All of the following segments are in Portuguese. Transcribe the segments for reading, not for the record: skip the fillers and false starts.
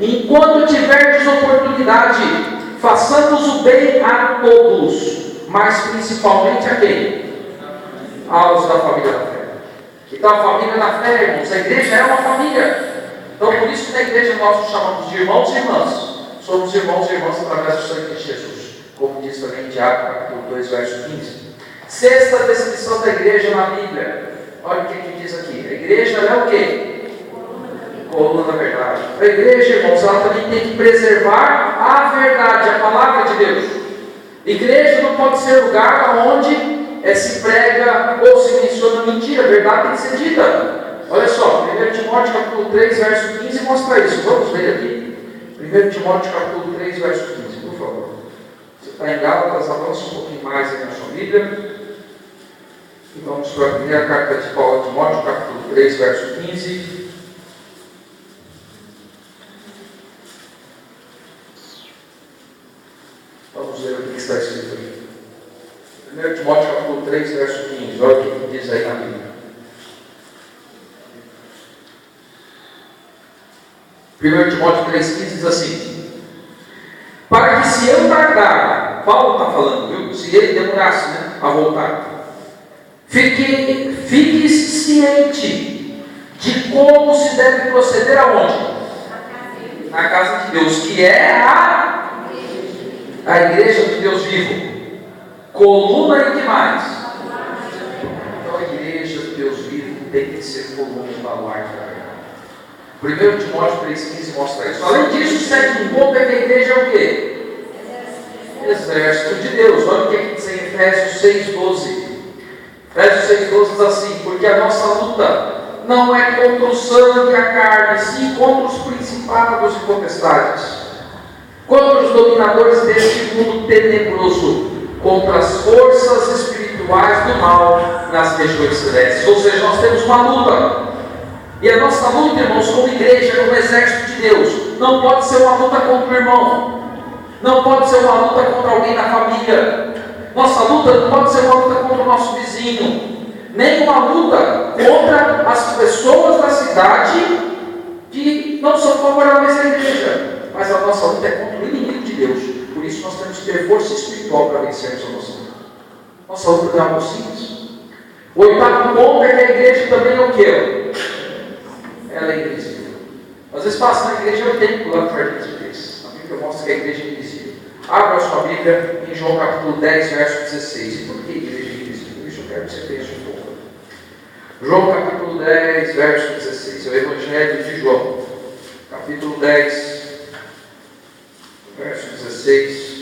enquanto tiverdes oportunidade, façamos o bem a todos, mas principalmente a quem? Aos da família da fé. Então a família da fé, irmãos, a igreja é uma família. Então por isso que na igreja nós nos chamamos de irmãos e irmãs. Somos irmãos e irmãs através do sangue de Jesus, como diz também em Tiago, capítulo 2, verso 15. Sexta descrição da igreja na Bíblia. Olha o que diz aqui. A igreja é o quê? Coluna da verdade. A igreja, irmãos, ela também tem que preservar a verdade, a palavra de Deus. Igreja não pode ser lugar onde se prega ou se menciona mentira. A verdade tem que ser dita. Olha só, 1 Timóteo capítulo 3, verso 15 mostra isso. Vamos ler aqui. 1 Timóteo capítulo 3, verso 15, por favor. Você está em Gálatas, avança um pouquinho mais aí na sua Bíblia. E vamos para a primeira carta de Paulo a Timóteo, capítulo 3, verso 15. Vamos ler o que está escrito aqui. 1 Timóteo capítulo 3, verso 15. Olha o que diz aí na Bíblia. 1 Timóteo 3,15 diz assim: para que se eu tardar, Paulo está falando, viu? Se ele demorasse a voltar, fique ciente de como se deve proceder aonde? Na casa de Deus, que é a igreja de Deus vivo, coluna e o que mais? Então a igreja de Deus vivo tem que ser coluna e baluarte da verdade. 1 Timóteo 3,15 mostra isso. Além disso, o sétimo ponto é que a igreja é o quê? Exército de Deus. Olha o que diz em Efésios 6,12. Efésios 6,12 diz assim: porque a nossa luta não é contra o sangue e a carne, sim contra os principados e potestades, contra os dominadores deste mundo tenebroso, contra as forças espirituais do mal nas regiões celestes. Ou seja, nós temos uma luta. E a nossa luta, irmãos, como igreja, como exército de Deus, não pode ser uma luta contra o irmão, não pode ser uma luta contra alguém da família, nossa luta não pode ser uma luta contra o nosso vizinho, nem uma luta contra as pessoas da cidade que não são favoráveis à igreja, mas a nossa luta é contra o inimigo de Deus. Por isso nós temos que ter força espiritual para vencermos a nossa luta. Nossa luta não é algo simples. O oitavo ponto é que a igreja também é o quê? Ela é invisível. Às vezes passa na igreja, eu tenho lá no jardim de Deus. A Bíblia mostra que a igreja é invisível. Abra a sua Bíblia em João capítulo 10, verso 16. E por que a igreja é invisível? Isso eu quero que você pense um pouco. João capítulo 10, verso 16. É o Evangelho de João. Capítulo 10, verso 16.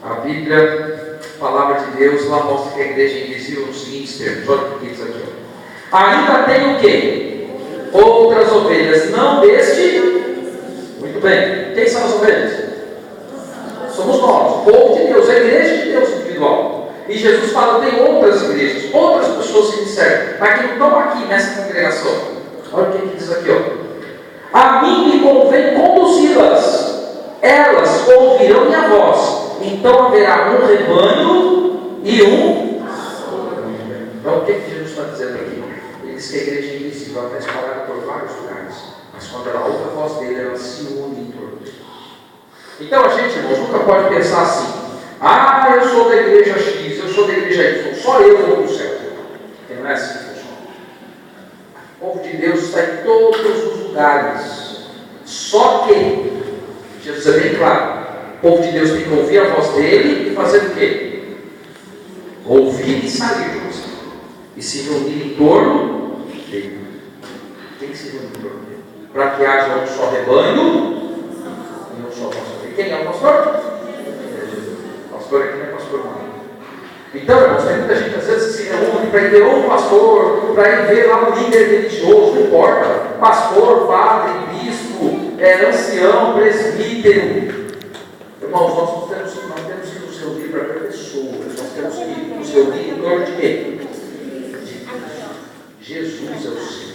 A Bíblia, a palavra de Deus, lá mostra que a igreja é invisível nos seguintes termos. Olha o que diz aqui. Ainda tem o quê? Outras ovelhas, não deste. Muito bem. Quem são as ovelhas? Somos nós, o povo de Deus, a igreja de Deus individual. E Jesus fala, tem outras igrejas, outras pessoas que me servem, mas que não estão aqui nessa congregação. Olha o que diz aqui, ó. A mim me convém conduzi-las, elas ouvirão minha voz, então haverá um rebanho e um. Então o que Jesus está dizendo aqui? Ele diz que a igreja é invisível, ela está espalhada por vários lugares, mas quando ela ouve a voz dele, ela se une em torno dele. Então a gente, irmãos, nunca pode pensar assim: ah, eu sou da igreja X, eu sou da igreja Y, só eu vou para o céu. Porque não é assim que funciona. O povo de Deus está em todos os lugares. Só que, Jesus é bem claro, o povo de Deus tem que ouvir a voz dele e fazer o quê? Ouvir e sair de você. E se reunir em torno dele. Tem que se reunir em torno dele. Para que haja um só rebanho e um só pastor. E quem é o pastor? O pastor aqui não é pastor humano. Então, irmãos, tem muita gente às vezes que se reúne para ir ver um pastor, para ir ver lá um líder religioso, não importa. Pastor, padre, bispo, ancião, presbítero. Irmãos, nós não temos que nos reunir para ver pessoas. Nós temos que nos reunir em torno de quê? Jesus é o Senhor.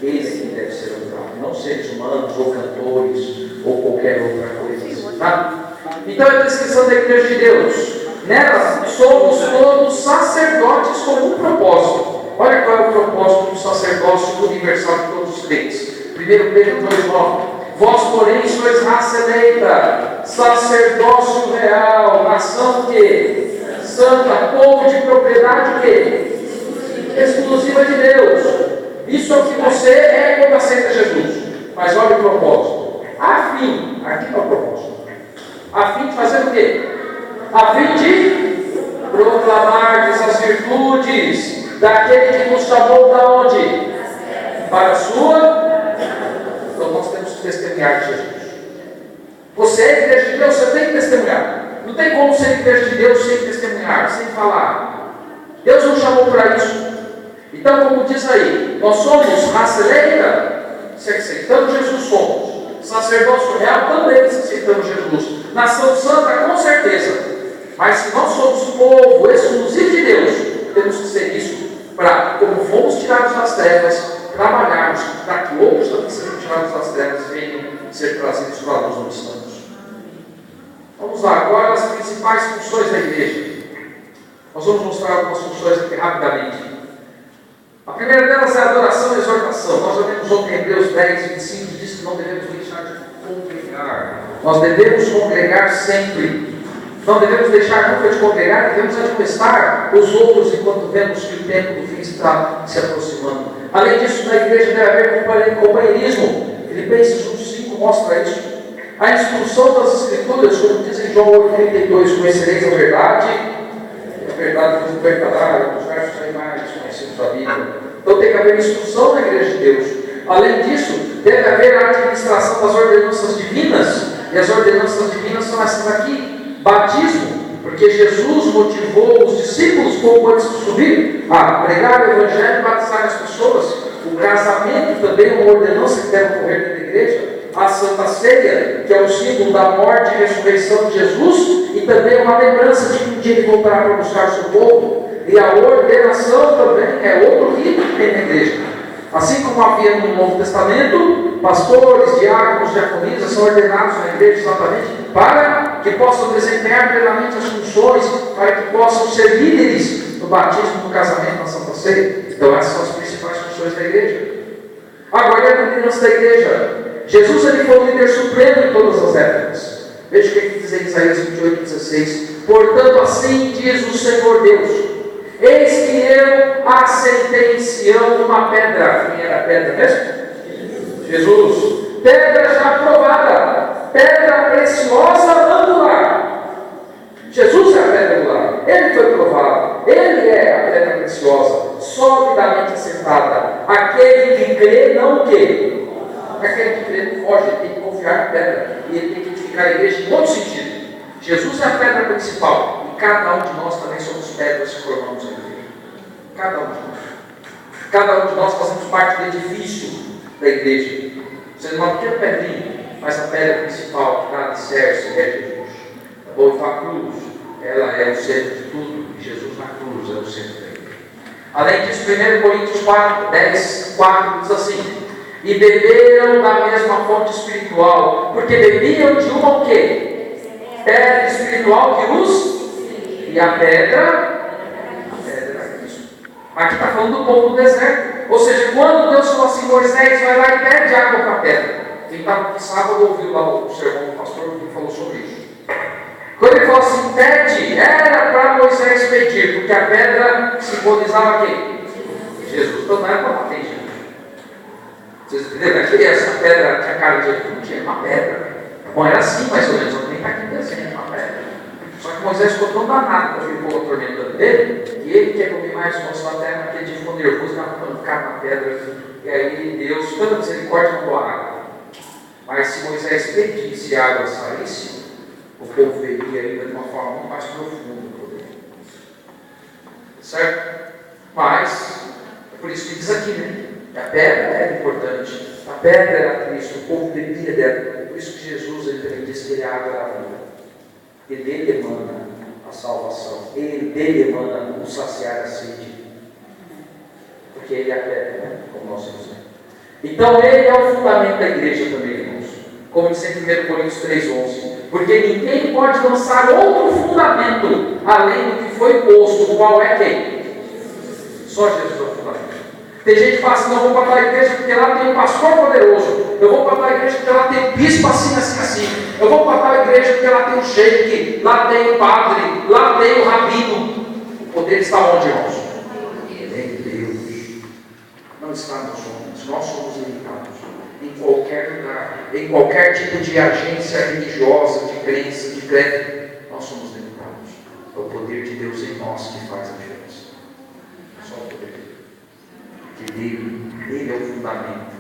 Ele é que deve ser adorado, não seres humanos, ou cantores, ou qualquer outra coisa. Tá? Então é a descrição da igreja de Deus. Nela somos todos sacerdotes com um propósito. Olha qual é o propósito do sacerdócio universal de todos os crentes. 1 Pedro 2,9. Vós, porém, sois raça eleita, sacerdócio real, nação que? Santa, povo de propriedade que? Exclusiva de Deus. Isso é o que você é quando aceita Jesus. Mas olha o propósito. A fim, aqui é o propósito. A fim de fazer o quê? A fim de proclamar as virtudes daquele que nos chamou da onde? Para a sua. Então nós temos que testemunhar de Jesus. Você é igreja de Deus, você tem que testemunhar. Não tem como ser igreja de Deus sem testemunhar, sem falar. Deus nos chamou para isso. Então, como diz aí, nós somos raça eleita, se aceitamos Jesus, somos. Sacerdócio real, também se aceitamos Jesus. Nação santa, com certeza. Mas se nós somos povo exclusivo de Deus, temos que ser isso para, como fomos tirados das trevas, trabalharmos para que outros também sejam tirados das trevas e venham ser trazidos para a luz onde estamos. Vamos lá, agora as principais funções da igreja. Nós vamos mostrar algumas funções aqui rapidamente. A primeira delas é a adoração e exortação. Nós já vemos ontem em Hebreus 10, 25, que diz que não devemos deixar de congregar. Nós devemos congregar sempre. Não devemos deixar nunca de congregar, devemos admoestar os outros enquanto vemos que o tempo do fim está se aproximando. Além disso, na igreja deve haver companheirismo. Filipenses 1,5 mostra isso. A instrução das Escrituras, como diz em João 8,32, conhecereis a verdade, e a verdade vos libertará, os versos aí mais conhecidos da Bíblia. Então tem que haver instrução na igreja de Deus. Além disso, deve haver a administração das ordenanças divinas, e as ordenanças divinas são essas aqui. Batismo, porque Jesus motivou os discípulos pouco antes de subir a pregar o Evangelho e batizar as pessoas. O casamento também é uma ordenança que deve ocorrer dentro da igreja. A Santa Ceia, que é o símbolo da morte e ressurreição de Jesus, e também uma lembrança de que um dia ele voltará para buscar o seu povo. E a ordenação também é outro rito que tem na igreja. Assim como havia no Novo Testamento, pastores, diáconos, diaconisas são ordenados na igreja exatamente para que possam desempenhar plenamente as funções, para que possam ser líderes no batismo, no casamento, na Santa Ceia. Então essas são as principais funções da igreja. Agora é a liderança da igreja. Jesus ele foi o líder supremo em todas as épocas. Veja o que diz em Isaías 28,16. Portanto, assim diz o Senhor Deus: eis que eu assentei em Sião uma pedra. Quem era a pedra mesmo? Jesus. Pedra já provada, pedra preciosa angular. Jesus é a pedra angular. Ele foi provado. Ele é a pedra preciosa, solidamente assentada. Aquele que crê, não quê? Aquele que crê não foge, ele tem que confiar na pedra. E ele tem que edificar a igreja em outro sentido. Jesus é a pedra principal. E cada um de nós também somos pedras que formamos a igreja. Cada um de nós. Cada um de nós fazemos parte do edifício da igreja. Você não é uma pequena pedrinha, mas a pedra principal que dá alicerce é Jesus. Tá bom? Então a cruz, ela é o centro de tudo. E Jesus na cruz é o centro da igreja. Além disso, 1 Coríntios 4, 10, 4 diz assim: e beberam da mesma fonte espiritual, porque bebiam de uma o quê? Pedra espiritual que os... E a pedra é Cristo. Aqui está falando do povo do deserto. Ou seja, quando Deus falou assim: Moisés, vai lá e pede água para a pedra. Quem estava no sábado ouviu lá o sermão do pastor que falou sobre isso. Quando ele falou assim, pede, era para Moisés pedir, porque a pedra simbolizava quem? Jesus. Então não era para bater em Jesus. Vocês entenderam? Aqui essa pedra tinha cara de não tinha uma pedra. Bom, era assim mais ou menos, nem está aqui desenho, uma pedra. Só que Moisés ficou tão danado porque ele ficou atormentando dele, e ele quer comer mais o nosso da terra, porque ele ficou nervoso, estava pancado na pedra. E aí Deus, tanta misericórdia, mandou água. Mas se Moisés pedisse a água saísse, o povo veria ainda de uma forma muito mais profunda. Certo? Mas, é por isso que diz aqui, né? A pedra era importante, a pedra era Cristo, o povo bebia dela. Por isso que Jesus ele também disse que ele é a água da vida. E dele emana a salvação, dele emana o saciar a sede. Porque ele é a pedra, né? Como nós dizemos. Então ele é o fundamento da igreja também, irmãos. Como diz em 1 Coríntios 3,11. Porque ninguém pode lançar outro fundamento além do que foi posto, o qual é quem? Só Jesus é o fundamento. Tem gente que fala assim, não, eu vou para tal igreja porque lá tem um pastor poderoso. Eu vou para tal igreja porque lá tem um bispo assim, assim, assim. Eu vou para tal igreja porque lá tem um sheik, lá tem um padre, lá tem um rabino. O poder está onde, irmãos? Em Deus. Não está nos homens. Nós somos limitados. Em qualquer lugar, em qualquer tipo de agência religiosa, de crença, de crédito, nós somos limitados. É o poder de Deus em nós que faz a diferença. Só o poder dele. Que Ele é o fundamento.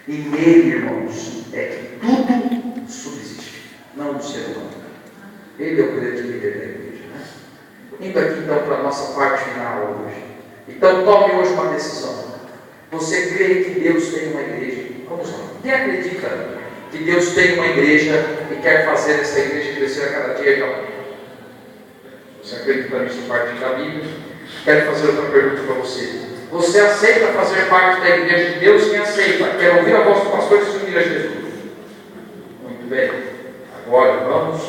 E nele, irmãos, é que tudo subsiste, não do ser humano. Ele é o grande líder da igreja. Né? Indo aqui então para a nossa parte final hoje. Então tome hoje uma decisão. Você crê que Deus tem uma igreja? Vamos lá. Quem acredita que Deus tem uma igreja e quer fazer essa igreja crescer a cada dia? Então, você acredita nisso, parte da Bíblia? Quero fazer outra pergunta para você. Você aceita fazer parte da igreja de Deus? Quem aceita? Quer ouvir a voz do pastor e se unir a Jesus? Muito bem. Agora vamos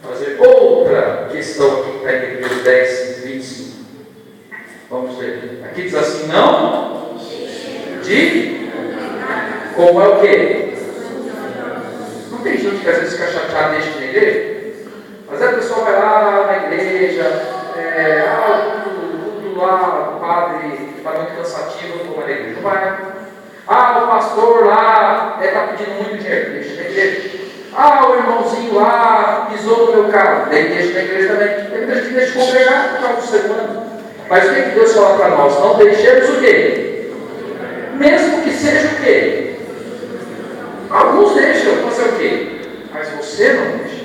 fazer outra questão aqui que está em Hebreus 10, 25. Vamos ver. Aqui diz assim, não de como é o quê? Não tem gente que às vezes fica chateada desde na igreja? Mas aí a pessoa vai lá na igreja, tudo lá, o padre está muito cansativo, não vou na igreja, não vai. O pastor lá está pedindo muito dinheiro, deixa na igreja. O irmãozinho lá pisou no meu carro, daí deixa na igreja também. Tem muita gente que deixa de congregar por causa do ser humano. Mas o que Deus fala para nós? Não deixemos o quê? Mesmo que seja o quê? Alguns deixam fazer o quê? Mas você não deixa.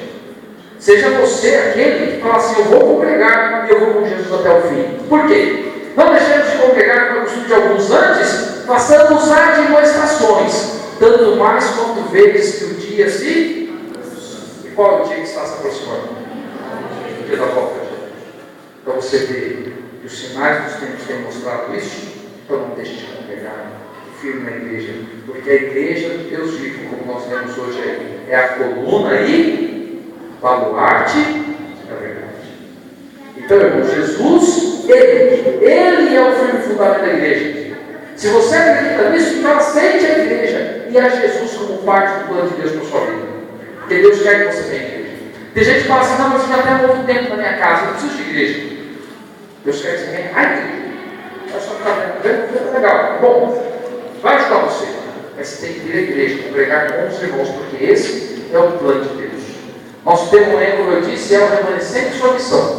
Seja você aquele que fala assim, eu vou congregar e eu vou com Jesus até o fim. Por quê? Não deixemos de congregar como costume de alguns antes, passando admoestações, tanto mais quanto vês que o dia se... E qual é o dia que está se aproximando? O dia da volta de Jesus. Então você vê que os sinais dos tempos têm mostrado isso. Então não deixe de congregar, firme na igreja, porque a igreja de Deus vivo, como nós vemos hoje, é a coluna e baluarte da verdade. Então, irmão, Jesus, Ele é o firme fundamento da igreja. Se você acredita nisso, então aceite a igreja e a Jesus como parte do plano de Deus para a sua vida. Porque Deus quer que você tenha igreja. Tem gente que fala assim, não, mas eu já tenho muito tempo na minha casa, eu não preciso de igreja. Deus quer que você venha à igreja. É só ficar vendo, legal, bom, vai ajudar você, mas você tem que ir à igreja, congregar com os irmãos, porque esse é o plano de Deus. Nosso tema, como eu disse, é o remanescente de sua missão.